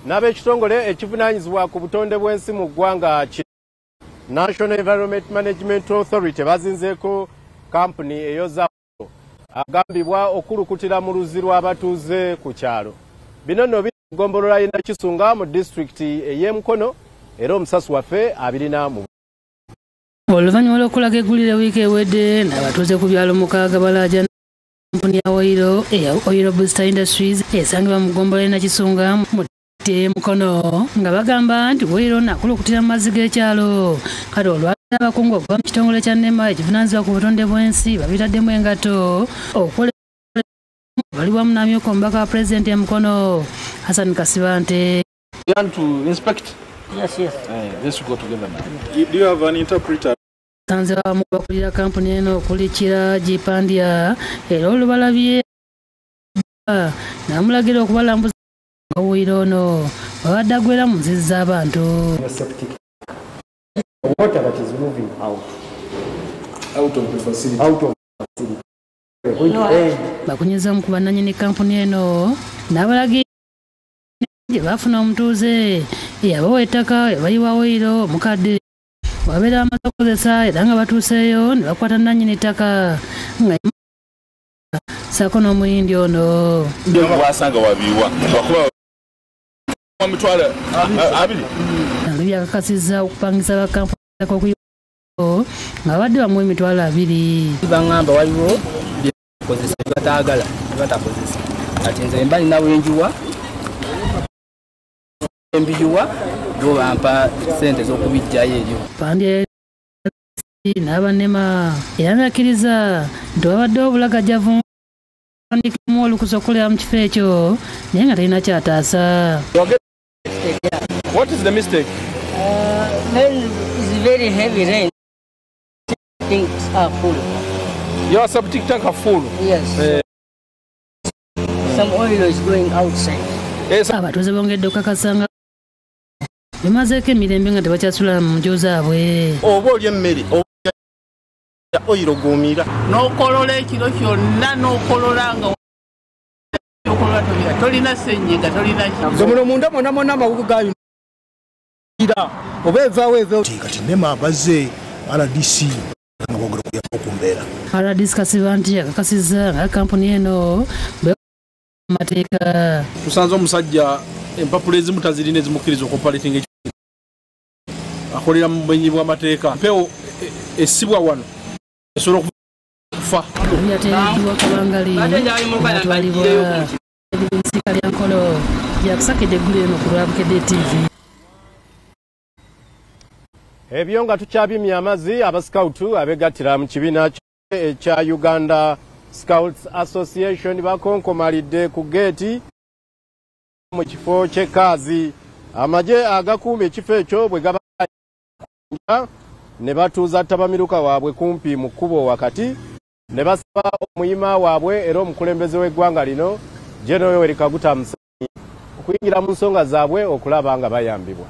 n'ab'ekitongole ekivunaanyizibwa ku butonde bw'ensi mu ggwanga National Environment Management Authority bazinzeeko kampuni ey'Ozawulo agambibwa okulukutira mu luzzi lw'abatuuze ku kyalo. Bino nno biri mu ggombolola y'e Nakisunga mu disitulikiti ey'e Mukono era omusasi waffe abirina mu oluvannyuma lw'okulaga eggulire wiiki ewedde n'abatuuze ku byalo 6 balaaja kampuni ya Oil Booster Industries esangibwa mu ggombolola y'e Nakisunga mu Mukono nga bagamba nti Oil nakulukutira mu mazzi g'ekyalo kati olwalira abakungu okuva mu kitongole kya NEMA ekivunaanyizibwa ku butonde bw'ensi babitaddemu engato okukola bali wamu n'amyuka omubaka wa pulezidenti e Mukono Hassan Kasibante. You want to inspect? Yes. Let's go together now. Do you have an interpreter? Sanze wamu bakulira kampuni eno okulikira Gipandya era olubalabye n'amulagira okubalambuza Oil ono babadde agwera mu nzizi z'abantu. Water that is moving out Out of the facility. Bakunyiza mu kubannannyini kampuni eno n'abalagira gye baafuna omutuuze eyabawa ettaka ebayiwa Oil omukadde wabeera bamaze okukozesa era nga batuuseeyo ne bakwata nannyini ttaka nga saako n'omuyindi ono Wasanga wabiwa. Mitwala abili. nalo byakakasizza okupangisa bakampuni okuyiwa nga badde bamu emitwalo 2. bangamba waliwo byekozesa bataagala batakozesa kati nze mba nina wenjuwa embijuwa do bampa sente z'okubijjayo ebyo Pandya n'abanema era nakkiriza nti wabadde obulagajjavu andikamu olukusa okukolera mu kifo ekyo naye nga talina kyataasa. What is the mistake? When it's very heavy rain, things are full. Your septic tank are full. Yes. Some oil is going outside. Abatuuze bongedde okukakasa nga bimazeeko emirembe nga tebakyasula mu nju zaabwe. oba oli emmere Oil guumira n'okolola ekiro kyonna n'okolola nga okolola tolina ssenyiga tolina zomuno munda mwonna amagugu gayo oba evaawo kati NEMA bazze RDC nga bongera okuyamba okumbeera. RDC Kasibante akakasizza nga kampuni eno amateeka. Tusanze omusajja empapula ezimu tazirina ezimukkiriza okopalating akolera mu bumenyi bw'amateeka. Mpewo essibwa wano esobola okufa. Yateereddwa Kabangali atwalibwa ebisika lya nkolo yakusakidde eggulu eno ku Lwabukedde TV. ebyo nga tukyabimya amazzi abasikawutu abegattira mu kibiina ekya Uganda Scouts Association bakonkomalidde ku geeti mu kifo ky'ekaazi. Amagye agakuuma ekifo ekyo bwe gaba ne batuuza ttabamiruka waabwe kumpi mu kkubo wakati ne basaba omuyima waabwe era omukulembeze w'eggwanga lino General Yoweri Kaguta Museveni okuyingira mu nsonga zaabwe okulaba nga bayambibwa.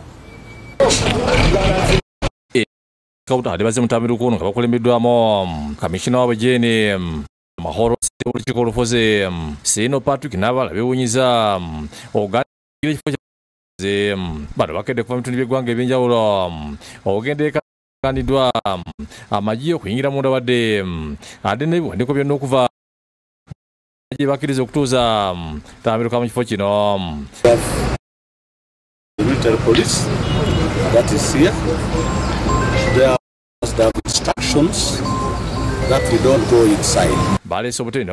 Kauta alibaze mutamiruko nga bakulembeddwamu kamishina w'abajeene Mahoro olukiiko olufuze Sino Patrick n'abala bewunyiza oganira ekifo kya bano bakedde kuva mu bitundu by'eggwanga ebyenjawulo ogende kandiddwa amagye okuyingira munda wadde ate n'ebiwandiiko byonna okuva gye bakkiriza okutuuza tamiruka mu kifo kino. Military police that is here. There must have instructions that we don't go inside. Baleese obutende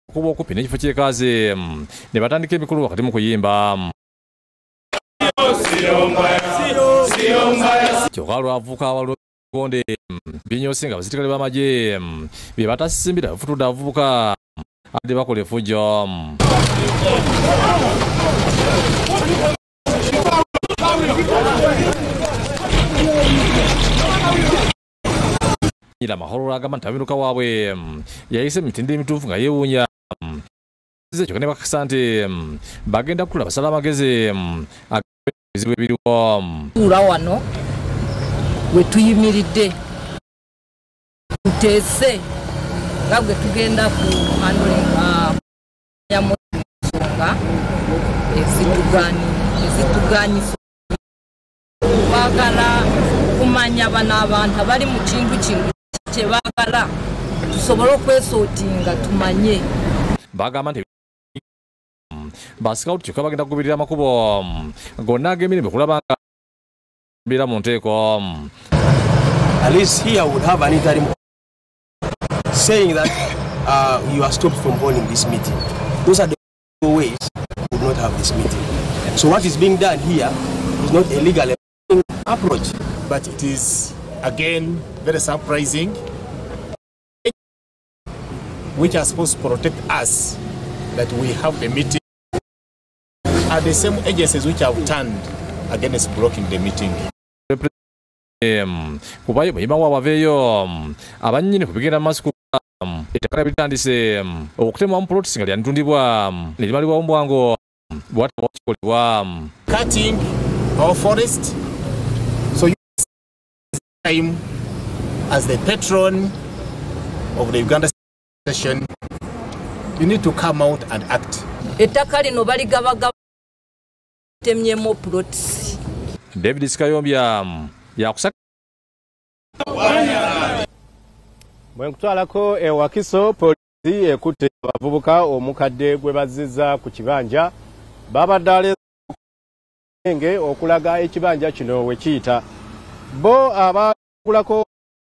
okuba okumpi n'ekifo ky'ekaazi ne batandika emikulu wakati mu kuyimba. Kyokka lwavuka abalonde binyoose nga abasirikale b'amagye bye batasimbira bafutudde abavubuka ate bakola effujjo. Mahoro agamba nti abamiruka waabwe yayise mu mitendera emituufu nga yeewuunya kyokka ne bakakasa nti bagenda kutula basala amagezi ebizibu ebiriwo. Tuula wano we tuyimiridde tuteese nga bwe tugenda ku handling ya nsonga zituganyisa bagala kumanya bana abantu abali mu kintu kye bagala tusobole okwesootinga tumanye bagamba nti basikaut kyokka bagenda kugubirira amakubo gonna ag'emirimu kulaba nga bira mu nteeko. At least here would have an interim saying that you are stopped from holding this meeting. Those are the ways we would not have this meeting. So what is being done here is not a legal approach. But it is, again, very surprising, which are supposed to protect us, that we have the meeting, are the same agencies which have turned against blocking the meeting. Kubayo bayima wabaveeyo abannyini kubigenda mu maaso ettaka bitandise okutema mu plotisi nga lyantundibwa ne limalibwawo mbwango bwataba kikolebwa cutting our forest. So you time as the patron of the Uganda session, you need to come out and act. Ettaka lino baligabagaba temyemu plotisi. David Sikayombya yakusaka bwe nkutwalako Wakiso polisi ekutte abavubuka omukadde gwe bazizza ku kibanja babadde alenge okulaga ekibanja kino we kiyita bo abakulako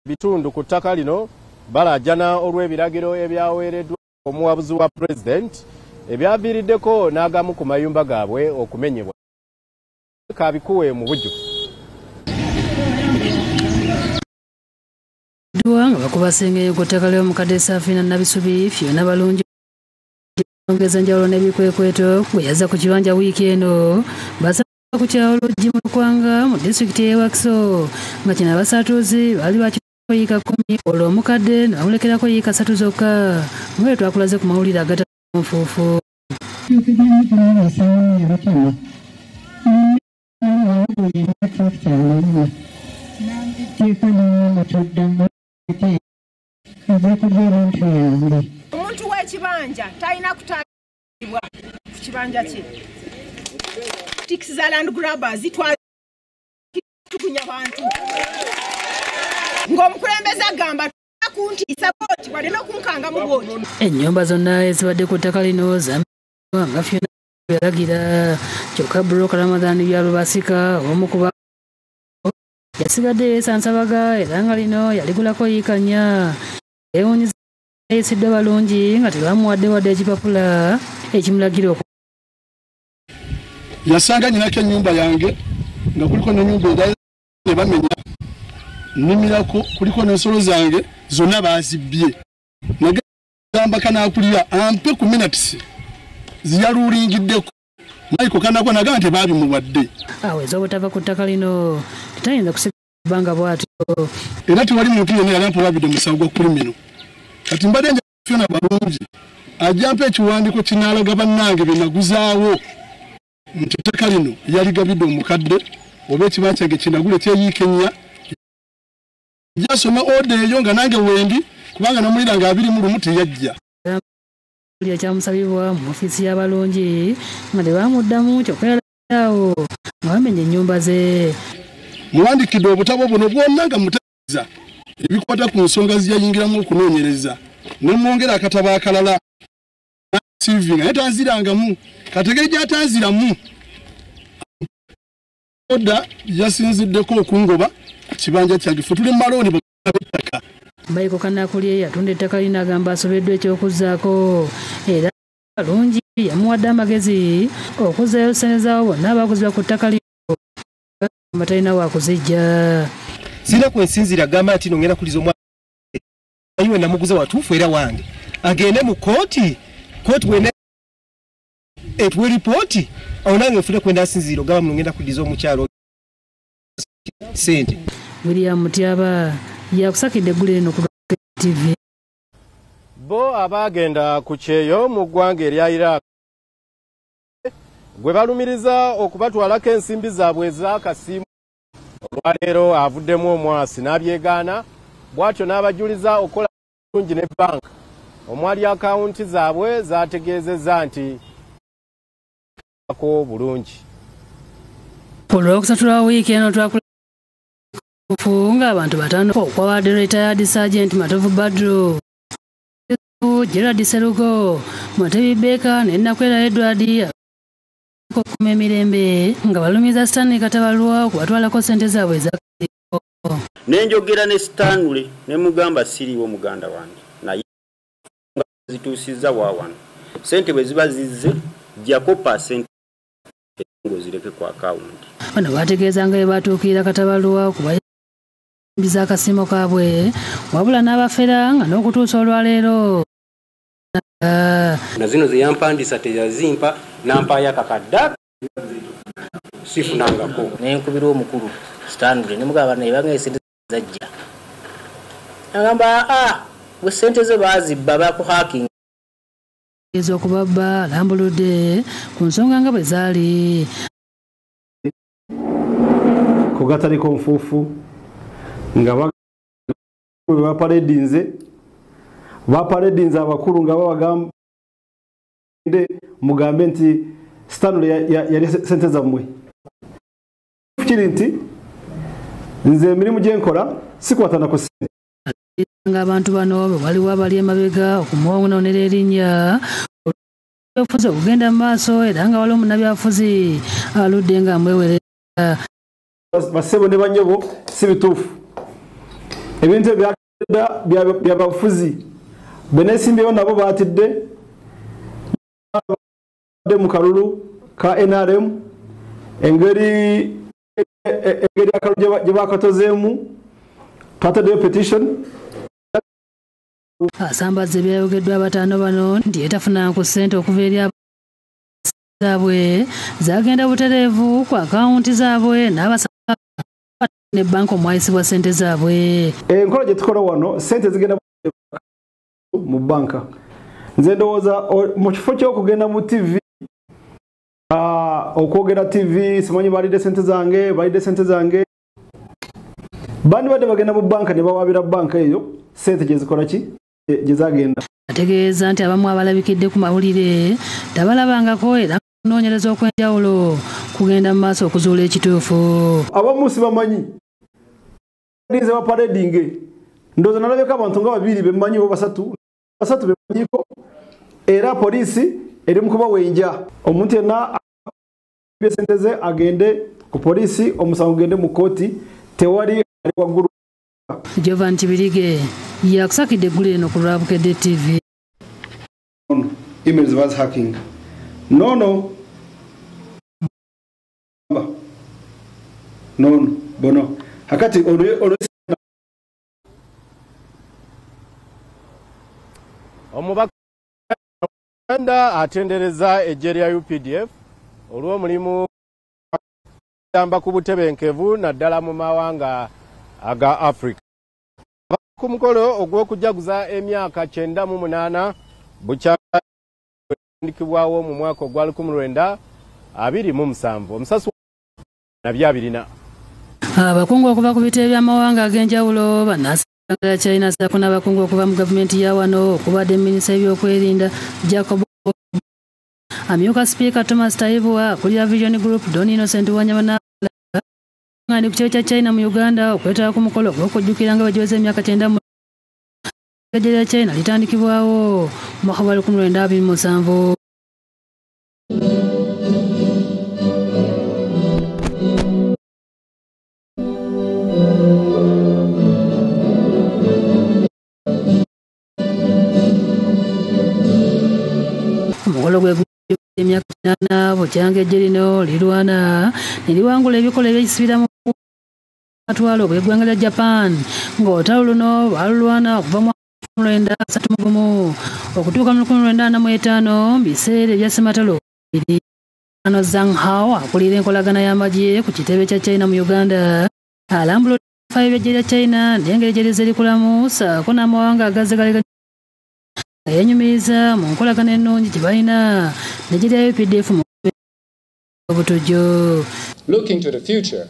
bitundu ku ttaka lino balajana olw'ebiragiro ebyaweereddwa omuwabuzi wa president ebyaviiriddeko n'agamu ku mayumba gaabwe okumenyebwa kabikuwe mu bujjuvu. Nga bakubasengeye ku ttaka ly'omukadde Safina Nabisubi Fiona Balungi ongeza njawulo n'ebikwekweto bwe yazza ku kibanja wiiki eno basaba ku kyalo Luggi mu Lukwanga mu disitulikiti y'e Wakiso nga kino abasatuuzi baali bakitwako yiika 10 olwo omukadde n'amulekerako yiika 3 zokka nga twakulaze ku mawulire agatali mu nfuufu. Omuntu w'ekibanja talina kutandikibwa ku kibanja kye. Tix za land grabbers tukunya bantu. Ng'omukulembeze agamba kuntiisa booti wadde n'okunkanga mu booti. Ennyumba zonna ezibadde ku ttaka lino zambibwa nga Fiona yalagira kyokka Brook Ramadhan Byalubasika omu ku yasigadde yeesansabaga era nga lino yaligulako yiika 4 ewunyiza yeesiddwe balungi nga tebamuwadde wadde ekipapula ekimulagira yasanga nyinako ennyumba yange nga kuliko n'ennyumba endala ne bamenya nimirako kuliko n'ensolo zange zonna bazibbye nagamba kanaakulira ampe ku minutes ziyaluulingiddeko Michael kanako nagamba nti baabimuwadde aweza obutava ku ttaka lino tetayinza kusigabanga bw'atyo era tewali muntu yenna yali ampulabidde musango gwa kulimino kati mbadde nja Fiona Balungi ajampa ekiwandiiko kinaalaga bannange bye naguzaawo nti ettaka lino yaligabidde omukadde oba ekibanja kyange kinagule kyeyiika 4 jasoma ode eyo nga nange wendi kubanga namulira nga 21 teyajja ekyamusabibwa mu ofiisi y'abalungi nga tebamuddamu kyokweraawo nga bamenya ennyumba ze. Muwandikidde obutabo buno bwonna nga mutegeeza ebikwata ku nsonga ziyayingiramu okunoonyereza ne mwongera akatabo akalala CV nga yetanzirangamu kategeri gy'atanziramu oda yasinziddeko okungoba ku kibanja kyange ffe tuli malooni bwettaka. Michael Kanakulye yatunda ettaka lino agamba asobeddwa ekyokuzzaako era Balungi yamuwadde amagezi okuzzayo ssente zaabo bonna abaakuzibwa ku ttaka lino batalina waakuzijja. Sina kwensinzira agamba nti nongera kuliza omwana ayiwe namuguza watuufu era wange agende mu kooti bwene etuwe ripooti awo nange nfune kwenda nsinziiro gamba munongenda kuliza omukyalo sente. William Mutyaba yakusakidde eggulu lino ku TV. Bo abagenda ku kyeyo mu ggwanga erya Iraq gwe balumiriza okubatwalako ensimbi zaabwe ez'akasiimu olwaleero avuddemu omwasi n'abyegaana bw'atyo n'abajuliza okukola bulungi ne banka omwali akawunti zaabwe zaategeezezza nti ko bulungi. Olwokusatu lwa wiiki eno twakufunga abantu bataano okwawadde retired sergeant Matovu Badru, Gerard Serugo, Mutebi Beka ne Nakwera Edward okukuma emirembe nga balumiza Stanley Katabalwa okubatwalako ssente zaabwe ezakaddiwo. Nenjogera ne Stanley ne mugamba siriwo muganda wange naye zituusizza waawano ssente bwe ziba zizze jjako percent ng'ozireke ku akawunti. Bano bategeeza nga bwe batuukirira Katabalwa kubayambiza akasiimo kaabwe wabula n'abafera nga n'okutuusa olwaleero na zino ze yampandisa teyazimpa nampaya kakadda sifunangako nenkubira omukulu Stanley nemugamba naye banga esente zajja agamba bwe sente ze bazibba bakuhaking okubabba alambuludde ku nsonga nga bwe zaali ku gatali konfuufu nga baparedinze abakulu nga babagamba mugambe nti Stanley yali sente zammwe kiri nti nze emirimu gye nkola sikwatana ku sente nga abantu bano bwe waliwo abali emabega okumuwononera erinnya ofuzi okugenda mu maaso era nga waliwo munnabyafuzi aludde nga amwewerera basebo ne banyobo si bituufu ebintu byabafuzi beneesimbyewo nabo baatidde mu kalulu ka NRM engeri akalulu gye bakatozeemu twataddeyo petition asambaza ebyayogeddwa abataano bano nti yetafuna ku ssente okuva eri zaabwe zagenda butereevu ku akawunti zaabwe n'abasaba ne banka omwayisibwa ssente zaabwe. Enkola gye tukola wano ssente zigenda mu banka. Nze ndowooza mu kifo ky'okugenda mu TV okwogera TV simanyi balidde ssente zange bandi badde bagenda mu banka ne bawabira banka eyo ssente gye zikola ki gye zagenda. Ategeeza nti abamu abalabikidde ku mawulire tabalabangako era kunoonyereza okw'enjawulo kugenda mu maaso okuzuula ekituufu. Abamu si bamanyi dinze baparedinge ndowooza nalabeko abantu nga babiri bemanyi bo basatu bemanyiko era poliisi eri mu kubawenja omuntu yenna ssente ze agende ku poliisi omusango gende mu kooti tewali ali waggulu. Jovan Kibirige yakusakidde eggulu eno ku Lwabukedde TV. Emails was hacking. No. Bono. Hakati omubaka Uganda atendereza eggye lya UPDF olw'omulimu gamba ku butebenkevu naddala mu mawanga aga Africa. Ku mukolo ogw'okujaguza emyaka 98 bukyandikibwawo mu mwaka ogwa 1927 omusasi na 240. Abakungu okuva ku bitebe by'amawanga ag'enjawulo bannasanga China sako n'abakungu okuva mu gavumenti ya wano okubadde minisita ebyokwerinda Jacob amyuka Speaker Thomas Taibu akulira Vision Group Don Innocent Wanyama ngani ku kigo kya China mu Uganda okwetala ku mukolo gw'okujjukira nga bagiweza emyaka 9 mu eggye lya China litandikibwawo mu mwaka gwa 1927. Omukolo gw'emyaka 8 bukyanga eggye lino lirwana ne liwangula ebikola ebyekisibira mu matwalo bw'eggwanga lya Japan ng'olutalo luno balulwana okuva mu 1931 okutuuka mu 1945 mu biseera ebya ssematalo bibiri. Ano Zhang Hao akulira enkolagana y'amagye ku kitebe kya China mu Uganda alambula ebyafaayo by'eggye lya China n'engeri gye lizirikulamu ssaako n'amawanga agazigalega yenyumiriza mu nkolagana ennungi gye balina n'eggye lya UPDF mu obutujju. Looking to the future,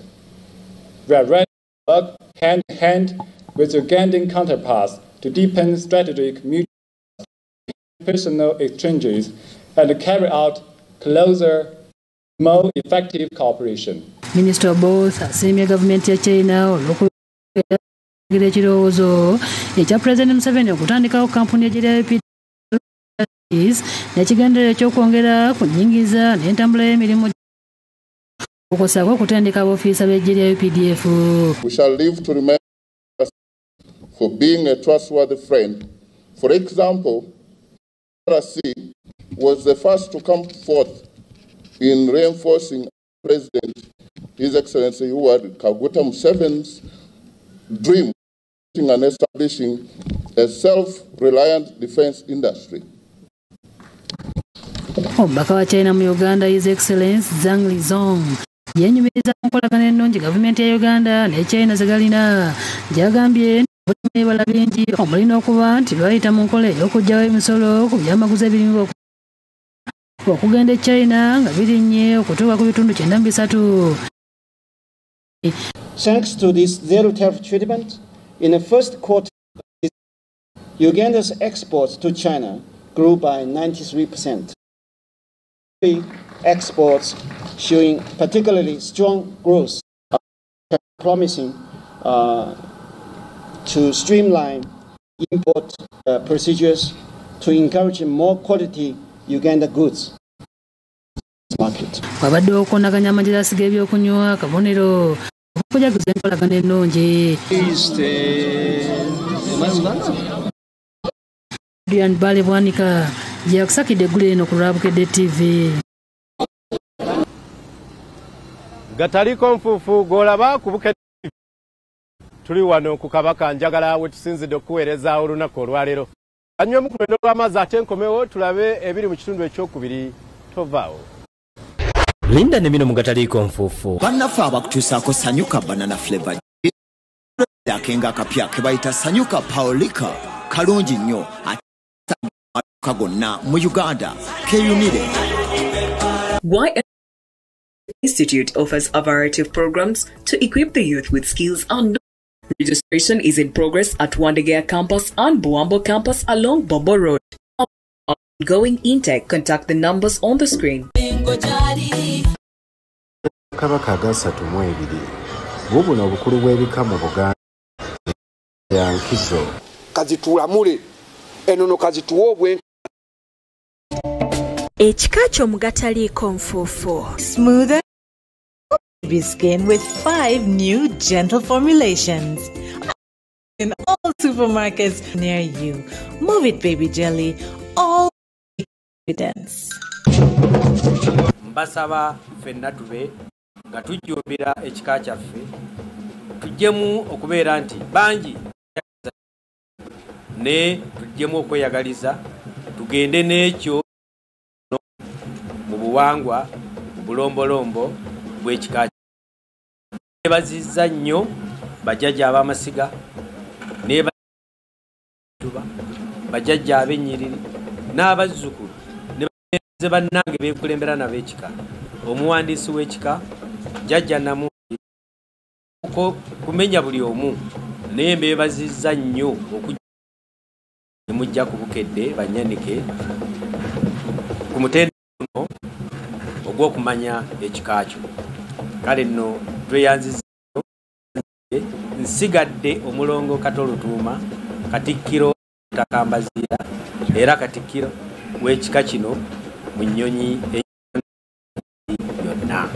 we are ready to work hand in hand with Ugandan counterparts to deepen strategic mutual personal exchanges and carry out closer more effective cooperation. Minister Both asiimye gavumenti ya China olw'okugira ekirowoozo ekya President Museveni okutandikawo kampuni egira UPDF n'ekigendererwa eky'okwongera ku nnyingiza n'entambula y'emirimu okusaako okutandika ab'ofiisa b'eggye UPDF. We shall live to remember for being a trustworthy friend. For example, RC was the first to come forth in reinforcing President His Excellency Yoweri Kaguta Museveni's dream and establishing a self-reliant defense industry. Omubaka wa China mu Uganda, His Excellency Zhang Lizong, yenyumiriza enkolagana ennungi gavumenti ya Uganda ne China ze galina. Gyagambye ebala bingi omulina okuba nti lwayita mu nkola ey'okuggyawo emisolo ku byamaguzi ebirimu okugenda e China nga birinnye okutuuka ku bitundu 93. Thanks to this zero tariff treatment, in the first quarter, Uganda's exports to China grew by 93%. Exports showing particularly strong growth, promising to streamline import procedures to encourage more quality Uganda goods market. Wabadde okonaganya amagirasi g'ebyokunywa kabonero okujaguza enkolagana ennungi. Dian Bale Bwanika yakusakidde eggulu eno ku Lwabukedde TV. Gataliko nfuufu golaba ku Bukedde TV. Tuli wano ku Kabaka njagala we tusinzidde okuweereza olunaku olwaleero. Anywe mu kumendo lw'amazzi ate nkomewo tulabe ebiri mu kitundu ekyokubiri tovaawo. Linda ne bino mu Gataliko nfuufu. Bannafe abakutuusaako Sanyuka banana flavor. Akenga akapya ke bayita Sanyuka Paulika kalungi nnyo ate gonna mu Uganda keeyunire. Institute offers a variety of programs to equip the youth with skills and registration is in progress at Wandegea campus and Buambo campus along Bobo Road. Ongoing intake, contact the numbers on the screen. Kabaka agasatu mu ebiri bubuno obukulu bw'ebika mu Buganda yankizo kazitulamule enono kazituwa obwe ekika ky'omu Gataliko nfuufu smoother baby skin with 5 new gentle formulations in all supermarkets near you. Move it baby jelly, all confidence. Mbasaba fenna tube nga tujjumbira ekika kyaffe tujjemu okubeera nti bangi ne tujjemu okweyagaliza tugende n'ekyo mu buwangwa bulombolombo bw'ekika. Nebazizza nnyo bajjajja ab'amasiga ne bajjajja ab'ennyiriri n'abazzukulu ne baze bannange beekulembera nabo ekika. Omuwandiisi w'ekika jjajja Namungi kumenya buli omu naye mbeebazizza nnyo okujja ne mujja ku Bukedde bannyanike ku mutendera guno ogw'okumanya ekika kyo. Kale nno tweyanziza nsigadde omulongo Katolutuuma Katikkiro Takambaziira era Katikkiro w'ekika kino mu nnyonyi yonna.